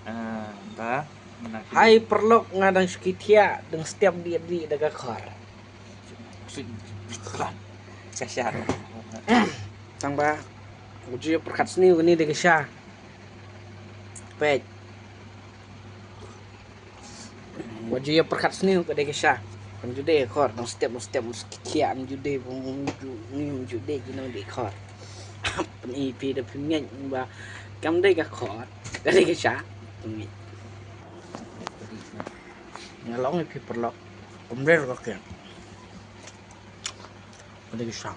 Entah. Hai perlok ngadang sekitia dengan setiap di daga kor. Syah. Tang ba. Uji perkat seni ini daga syah. Pej. Uji perkat seni ke daga syah. Menjude kor dengan setiap sekitia menjude menjude gina di kor. Peni pi da pingin ba kam daga kor. Daga syah. Nyalong pi perlok. Umrer ko kaya. Daga syah.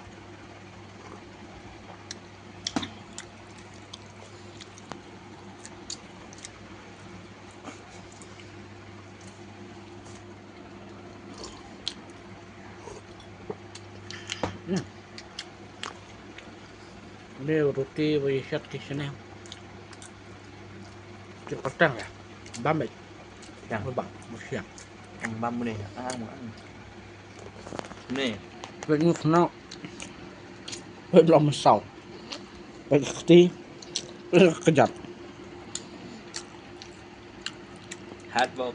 Ini roti berisiat di sini. Cepat tang ya. Bambek. Yang Bang, musia. Yang bambu nih. Mau nih. Vậy nhưng nó hơi lòng sầu. Vậy tí cái giật. Hát vô.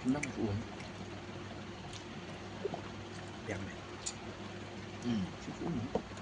Nó uống. Đẹp này. Chút nữa.